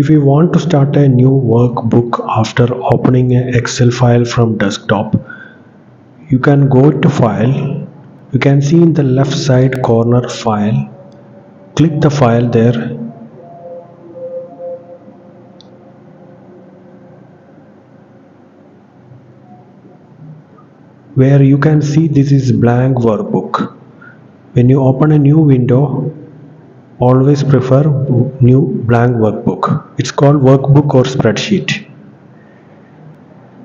If you want to start a new workbook after opening an Excel file from desktop, you can go to File. You can see in the left side corner File. Click the file there. Where you can see this is blank workbook. When you open a new window, always prefer new blank workbook. It's called workbook or spreadsheet.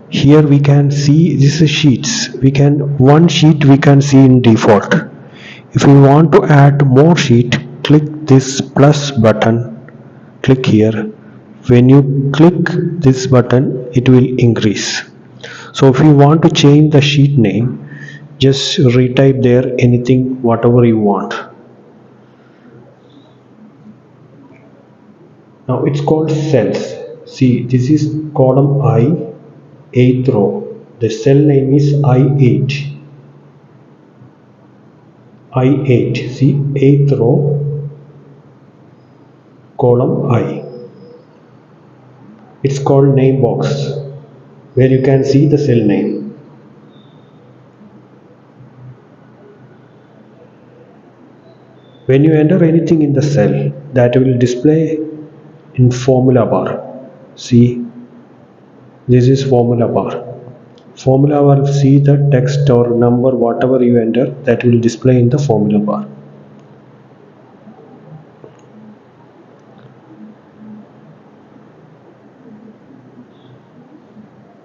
Here we can see this is sheets. One sheet we can see in default. If you want to add more sheet, click this plus button. Click here. When you click this button, it will increase. So if you want to change the sheet name, just retype there anything whatever you want. Now it's called cells. See, this is column I, 8th row. The cell name is I8. I8. See, 8th row, column I. It's called name box, where you can see the cell name. When you enter anything in the cell, that will display in formula bar. See, this is formula bar. Formula bar, see the text or number whatever you enter, that will display in the formula bar.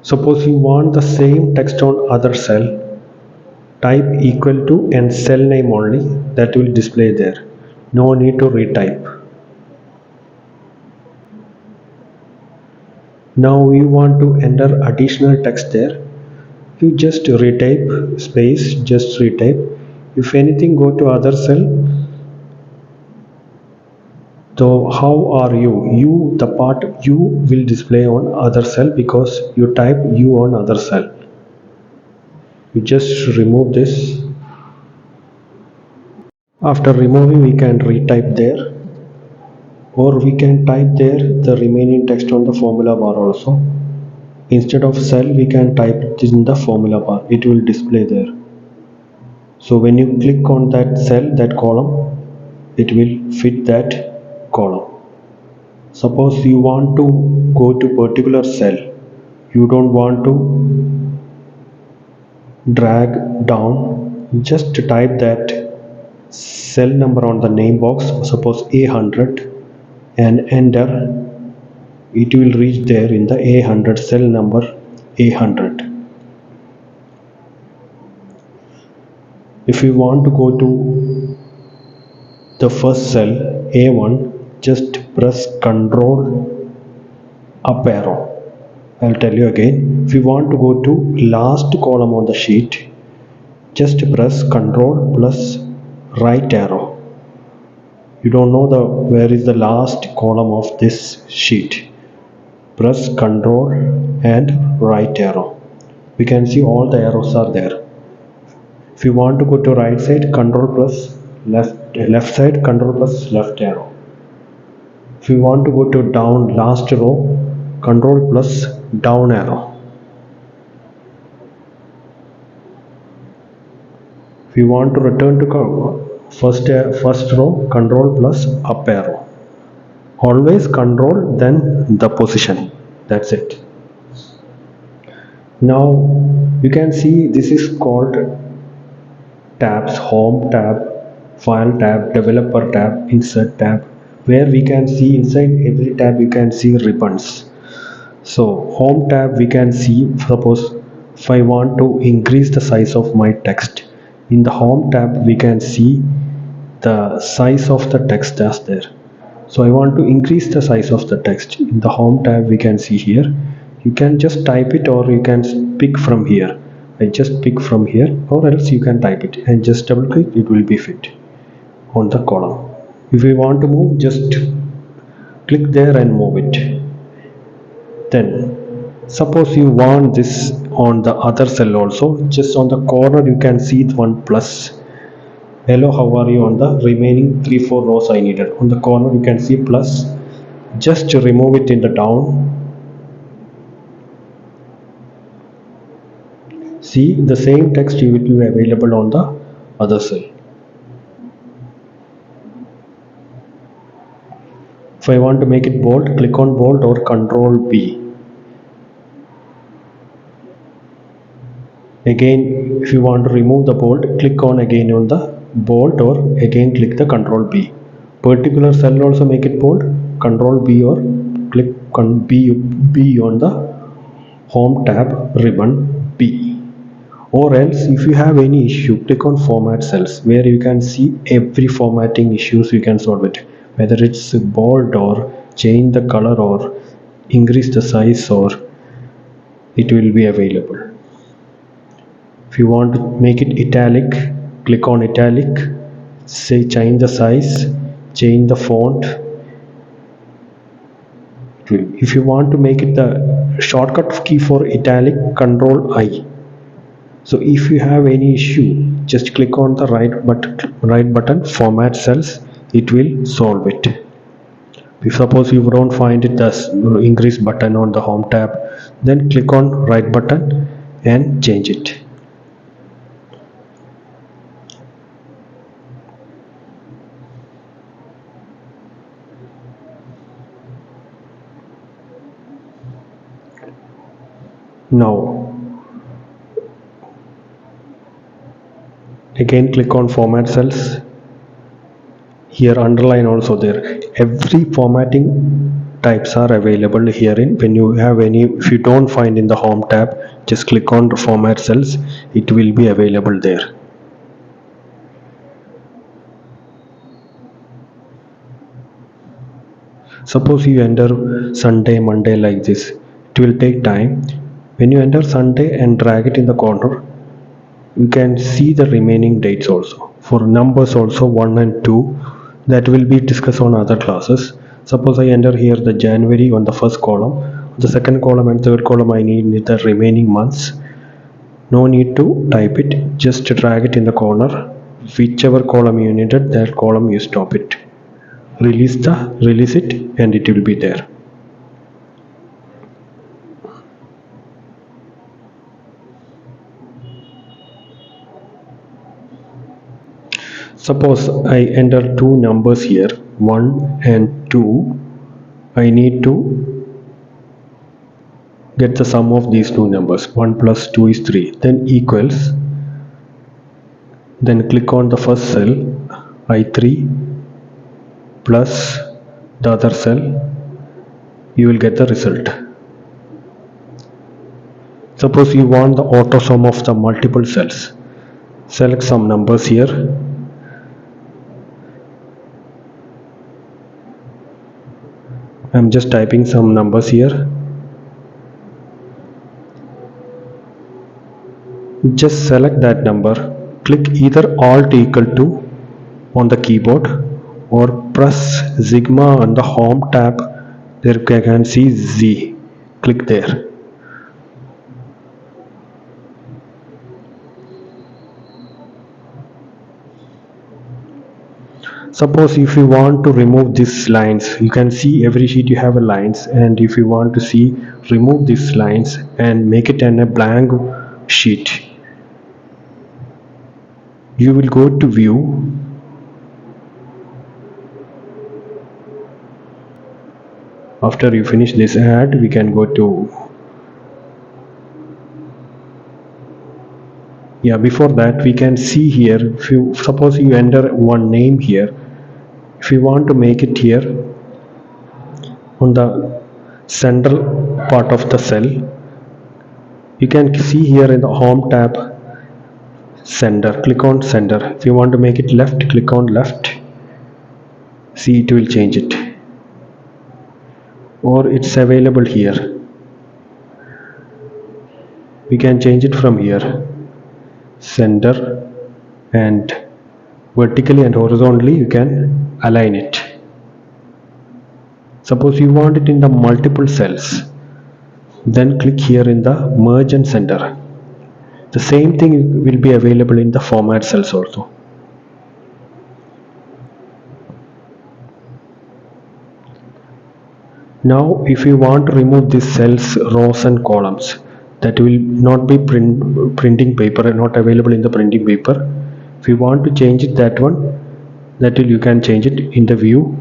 Suppose you want the same text on other cell, type equal to and cell name only, that will display there. No need to retype. Now you want to enter additional text there. You just retype space, just retype. If anything, go to other cell. So how are you? The part you will display on other cell because you type you on other cell. You just remove this. After removing, we can retype there, or we can type there the remaining text on the formula bar also. Instead of cell, we can type it in the formula bar. It will display there. So when you click on that cell, that column, it will fit that column. Suppose you want to go to particular cell, you don't want to drag down, just type that cell number on the name box, suppose A100, and enter. It will reach there in the A100 cell number A100. If you want to go to the first cell A1, just press Ctrl up arrow. I'll tell you again. If you want to go to last column on the sheet, just press Ctrl plus right arrow. You don't know where is the last column of this sheet. Press Ctrl and right arrow. We can see all the arrows are there. If you want to go to right side, Ctrl plus left side, Ctrl plus left arrow. If you want to go to down last row, Ctrl plus down arrow. If you want to return to first row, Ctrl plus up arrow. Always Ctrl then the position. That's it. Now you can see this is called tabs: home tab, file tab, developer tab, insert tab, where we can see inside every tab you can see ribbons. So home tab we can see, suppose if I want to increase the size of my text, in the home tab we can see the size of the text as there. So I want to increase the size of the text. In the home tab we can see here, you can just type it or you can pick from here. I just pick from here, or else you can type it and just double click, it will be fit on the column. If you want to move, just click there and move it. Then suppose you want this on the other cell also, just on the corner you can see one plus. Hello, how are you? On the remaining 3-4 rows I needed, on the corner you can see plus. Just remove it in the down. See, the same text will be available on the other cell. If I want to make it bold, click on bold or Control B. Again, if you want to remove the bold, click on again on the bold or again click the Control B. Particular cell also make it bold, Control B or click B on the Home tab ribbon B. Or else if you have any issue, click on Format Cells where you can see every formatting issues you can solve it. Whether it's bold or change the color or increase the size, or it will be available. If you want to make it italic, click on italic, say change the size, change the font. If you want to make it the shortcut key for italic, Control I. So if you have any issue, just click on the right button, Format Cells, it will solve it. If suppose you don't find it as increase button on the Home tab, then click on right button and change it. Now again click on Format Cells. Here underline also there. Every formatting types are available here. In when you have any, if you don't find in the Home tab, just click on the Format Cells, it will be available there. Suppose you enter Sunday, Monday like this, it will take time. When you enter Sunday and drag it in the corner, you can see the remaining dates also. For numbers also 1 and 2, that will be discussed on other classes. Suppose I enter here the January on the first column, the second column and third column I need the remaining months. No need to type it, just drag it in the corner. Whichever column you needed, that column you stop it. Release it and it will be there. Suppose I enter two numbers here, 1 and 2. I need to get the sum of these two numbers. 1 plus 2 is 3. Then equals. Then click on the first cell, I3 plus the other cell. You will get the result. Suppose you want the auto sum of the multiple cells. Select some numbers here. I'm just typing some numbers here. Just select that number. Click either Alt equal to on the keyboard or press Sigma on the Home tab. There you can see Z. Click there. Suppose if you want to remove these lines, you can see every sheet you have a lines, and if you want to see remove these lines and make it in a blank sheet, you will go to view, after you finish this ad we can go to, yeah, before that we can see here, if you suppose you enter one name here, if you want to make it here on the central part of the cell, you can see here in the Home tab sender, click on sender. If you want to make it left, click on left. See, it will change it, or it's available here. We can change it from here, sender, and vertically and horizontally you can align it. Suppose you want it in the multiple cells, then click here in the merge and center. The same thing will be available in the Format Cells also. Now if you want to remove these cells, rows and columns that will not be printing paper, not available in the printing paper, if you want to change it, that one, that will you can change it in the view.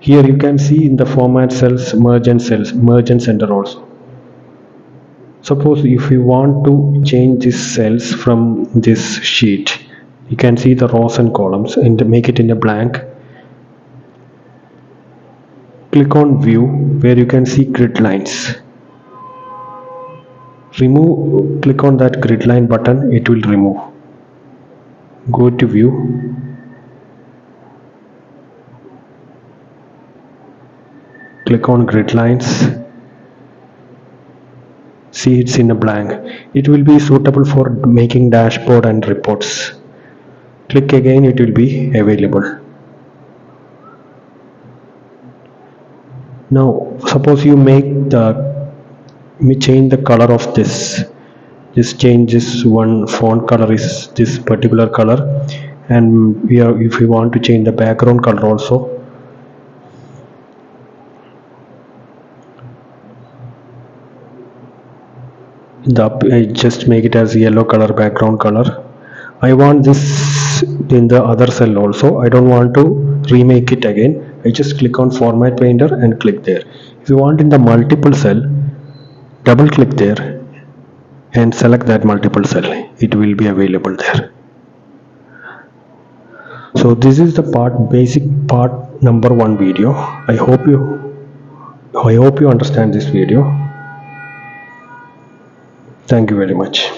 Here you can see in the format cells, merge and center also. Suppose if you want to change these cells from this sheet, you can see the rows and columns and make it in a blank. Click on view where you can see grid lines. Click on that grid line button, it will remove. Go to view. Click on grid lines. See, it's in a blank. It will be suitable for making dashboard and reports. Click again, it will be available. Now suppose you change the color of this. This changes one font color is this particular color, and if we want to change the background color also, I just make it as yellow color background color. I want this in the other cell also. I don't want to remake it again. I just click on format painter and click there. If you want in the multiple cell, double click there and select that multiple cell. It will be available there. So this is the basic part number 1 video. I hope you understand this video. Thank you very much.